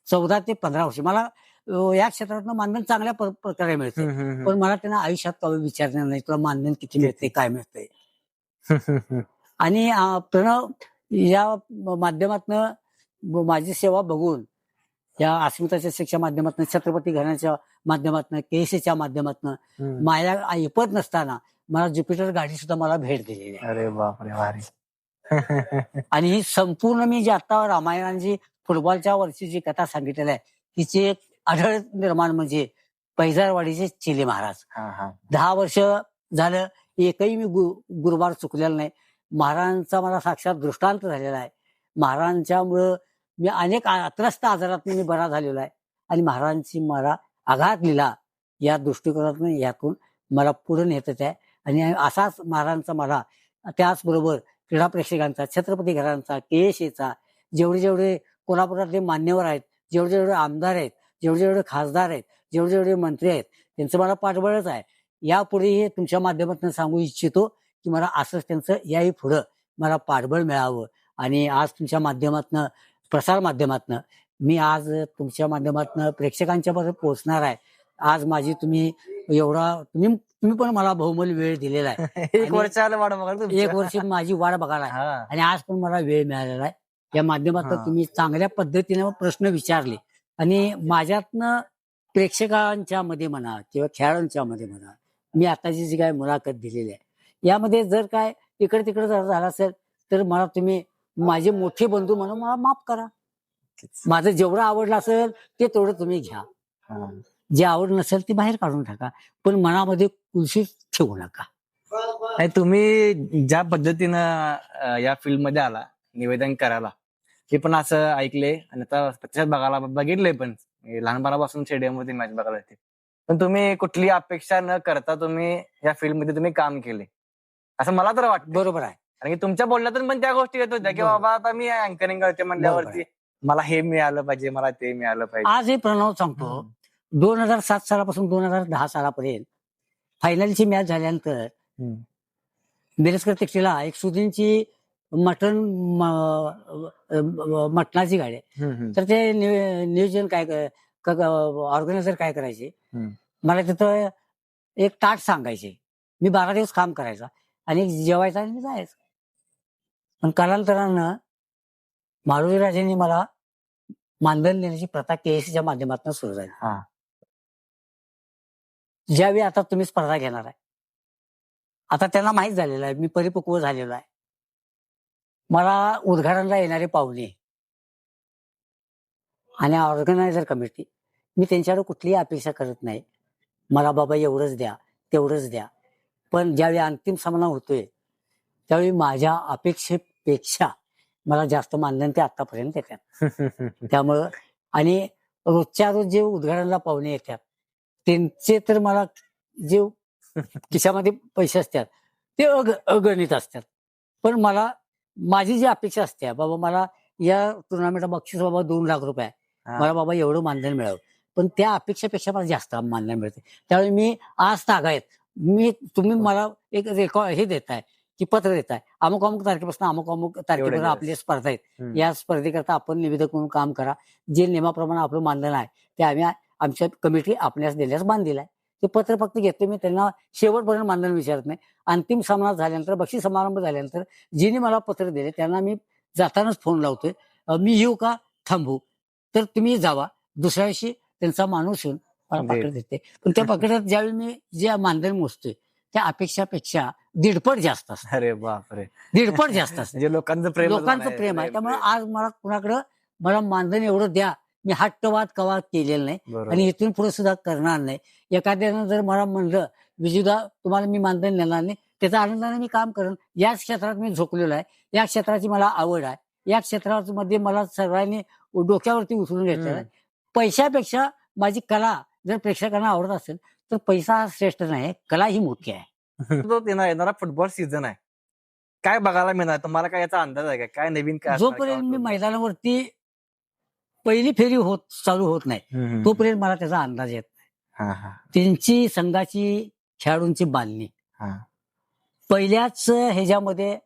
14 ते 15 वर्ष मला या क्षेत्रातनं मानधन चांगल्या प्रकारे मिळते, पण मला त्यांना आयुष्यात कधी विचारणार नाही तुला मानधन किती मिळते काय मिळते. आणि प्रणव या माध्यमातनं माझी सेवा बघून, या अस्मिताच्या शिक्षा माध्यमातून, छत्रपती घराण्याच्या माध्यमातून, केएसएच्या माध्यमातून माझ्या ऐपत नसताना मला ज्युपिटर गाडी सुद्धा मला भेट दिलेली आहे.
अरे बापरे, भारी.
आणि ही संपूर्ण मी जी आता रामायणाची फुटबॉलच्या वरची जी कथा सांगितलेली आहे तिची एक आढळ निर्माण म्हणजे पैजारवाडीचे चिले महाराज. 10 वर्ष झालं एकही मी गुरुवार चुकलेला नाही. महाराजांचा मला साक्षात दृष्टांत झालेला आहे. महाराजांच्यामुळं मी अनेक त्रस्त आजारात मी बरा झालेला आहे आणि महाराजांची मला आघात लिहिला या दृष्टिकोनातून यातून मला पुढे नेत आहे. आणि असाच महाराजांचा मला त्याचबरोबर क्रीडा प्रेक्षकांचा, छत्रपती घरांचा, केएसएचा, जेवढे कोल्हापुरातले मान्यवर आहेत, जेवढे आमदार आहेत, जेवढे खासदार आहेत, जेवढे मंत्री आहेत, त्यांचं मला पाठबळच आहे. यापुढेही तुमच्या माध्यमातून सांगू इच्छितो की मला असंच त्यांचं याही पुढं मला पाठबळ मिळावं. आणि आज तुमच्या माध्यमातनं, प्रसार माध्यमातनं मी आज तुमच्या माध्यमातनं प्रेक्षकांच्या पर्यंत पोहोचणार आहे. आज माझी तुम्ही पण मला बहुमूल्य वेळ दिलेला आहे.
1 वर्षाला वाट बघा तुम्ही.
1 वर्ष माझी वाट बघायला आहे आणि आज पण मला वेळ मिळालेला आहे. या माध्यमातून तुम्ही चांगल्या पद्धतीने प्रश्न विचारले आणि माझ्यातनं प्रेक्षकांच्या मध्ये म्हणा किंवा खेळाडूंच्या मध्ये म्हणा मी आताची जी काय मुलाखत दिलेली आहे यामध्ये जर काय इकडे तिकडे जर झालं असेल तर मला तुम्ही माझे मोठे बंधू म्हणून मला माफ करा. माझं जेवढं आवडलं असेल ते तेवढं तुम्ही घ्या.
हा.
जे आवड नसेल ती बाहेर काढून टाका, पण मनामध्ये कुलशीत ठेवू नका.
आणि तुम्ही ज्या पद्धतीनं या फील्ड मध्ये आला निवेदन करायला, ते पण असं ऐकले आणि आता प्रत्यक्षात बघायला बघितलंय पण लहानपणापासून स्टेडियम मध्ये मॅच बघायला येते. पण तुम्ही कुठली अपेक्षा न करता तुम्ही या फील्ड मध्ये तुम्ही काम केले असं मला तर वाटतं.
बरोबर आहे.
कारण की तुमच्या बोलण्यातून पण त्या गोष्टी येत होत्या की
बरोबर.
बाबा आता मी अँकरिंग करते म्हणल्यावरती मला हे मिळालं पाहिजे, मला ते मिळालं पाहिजे.
आज हे प्रणव सांगतो, 2007 सालापासून 2010 सालापर्यंत फायनलची मॅच झाल्यानंतर मिरजकर टेकडीला एक सुधींची मटणाची गाडी आहे. तर ते नियोजन काय ऑर्गनायझर काय करायचे, मला तिथं एक ताट सांगायचे, मी 12 दिवस काम करायचा आणि जेवायचा आणि जायचं. पण कालांतरानं मारुतीराजांनी मला मानधन देण्याची प्रथा केएससीच्या माध्यमातून सुरू झाली. ज्यावेळी आता तुम्ही स्पर्धा घेणार आहे, आता त्यांना माहीत झालेलं आहे मी परिपक्व झालेलो आहे. मला उद्घाटनाला येणारे पाहुणे आणि ऑर्गनायझर कमिटी, मी त्यांच्याकडे कुठलीही अपेक्षा करत नाही. मला बाबा एवढंच द्या तेवढंच द्या. पण ज्यावेळी अंतिम सामना होतोय त्यावेळी माझ्या अपेक्षेपेक्षा मला जास्त मानधन ते आतापर्यंत येतात. त्यामुळं आणि रोजच्या रोज जे उद्घाटनाला पाहुणे येतात त्यांचे तर मला जे खिशामध्ये पैसे असतात ते अगणित असतात. पण मला माझी जी अपेक्षा असते, बाबा मला या टुर्नामेंटला बक्षीस बाबा 2 लाख रुपये आहे, मला बाबा एवढं मानधन मिळावं, पण त्या अपेक्षेपेक्षा मला जास्त मानधन मिळते. त्यावेळी मी आज तागायत तुम्ही मला एक रेकॉर्ड हे देताय की पत्र देताय, अमुक अमुक तारखेपासून अमुक तारखेपर्यंत आपली स्पर्धा आहेत, या स्पर्धेकरता आपण निवेदक म्हणून काम करा. जे नियमाप्रमाणे आपलं मानधन आहे ते आम्ही आमच्या कमिटी आपल्यास दिल्यास बांधलेलं आहे. ते पत्र फक्त घेतो मी, त्यांना शेवटपर्यंत मानधन विचारत नाही. अंतिम सामना झाल्यानंतर, बक्षीस समारंभ झाल्यानंतर जिने मला पत्र दिले त्यांना मी जातानाच फोन लावतोय, मी येऊ का थांबू, तर तुम्ही जावा. दुसऱ्या दिवशी त्यांचा माणूस येऊन मला पाकिट देते. पण त्या पाकिटात ज्यावेळी मी जे मानधन मोजतोय त्या अपेक्षापेक्षा दीडपट जास्त असतं.
अरे बापरे,
दीडपट जास्त असतं.
म्हणजे लोकांचं प्रेम
आहे. त्यामुळे आज मला कुणाकडं मला मानधन एवढं द्या, मी हट्टवाद कवा केलेला नाही आणि इथून पुढे सुद्धा करणार नाही. एखाद्यानं जर मला म्हणलं विजुदा तुम्हाला मी मानधन देणार नाही, त्याच्या आनंदाने मी काम करेन. याच क्षेत्रात मी झोकलेलो आहे, या क्षेत्राची मला आवड आहे, या क्षेत्रामध्ये मला सर्वांनी डोक्यावरती उचलून घेतलेलं आहे. पैशापेक्षा माझी कला जर प्रेक्षकांना आवडत असेल तर पैसा हा श्रेष्ठ नाही, कला ही मोठी आहे.
येणारा फुटबॉल सीझन आहे, काय बघायला मिळणार तुम्हाला, काय याचा अंदाज आहे का, काय नवीन काय
जोपर्यंत मी मैदानावरती पहिली फेरी चालू होत नाही तोपर्यंत मला त्याचा अंदाज येत नाही. त्यांची संघाची खेळाडूंची बांधणी पहिल्याच ह्याच्यामध्ये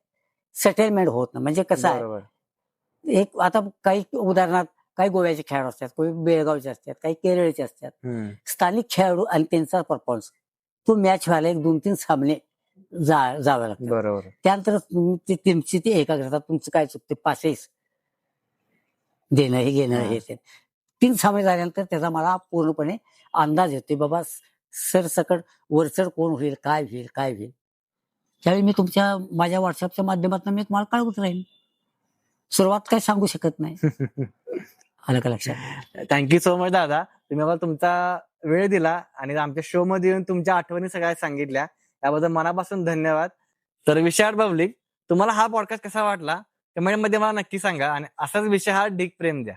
सेटलमेंट होत नाही. म्हणजे कसं आहे, एक आता काही उदाहरणार्थ काही गोव्याचे खेळाडू असतात, काही बेळगावचे असतात, काही केरळचे असतात. स्थानिक खेळाडू आणि त्यांचा परफॉर्मन्स तो मॅच व्हायला 1-2-3 सामने जावे लागतात.
बरोबर.
त्यानंतर तुमची ती एकाग्रता, तुमचं काय चुकते, पासेस देणं हे घेणं हे 3 सामने झाल्यानंतर त्याचा मला पूर्णपणे अंदाज येतोय, बाबा सरसकट वरचढ कोण होईल, काय होईल. त्यावेळी मी माझ्या व्हॉट्सअपच्या माध्यमातून मी तुम्हाला कळवत राहील. सुरुवात काय सांगू शकत नाही. आलं का लक्षात?
थँक्यू सो मच दादा, तुम्ही मला तुमचा वेळ दिला आणि आमच्या शो मध्ये येऊन तुमच्या आठवणी सगळ्या सांगितल्या, त्याबद्दल मनापासून धन्यवाद. तर विशाल पब्लिक, तुम्हाला हा पॉडकास्ट कसा वाटला कमेंट मध्ये मला नक्की सांगा आणि असाच विषय हा ढीग प्रेम द्या.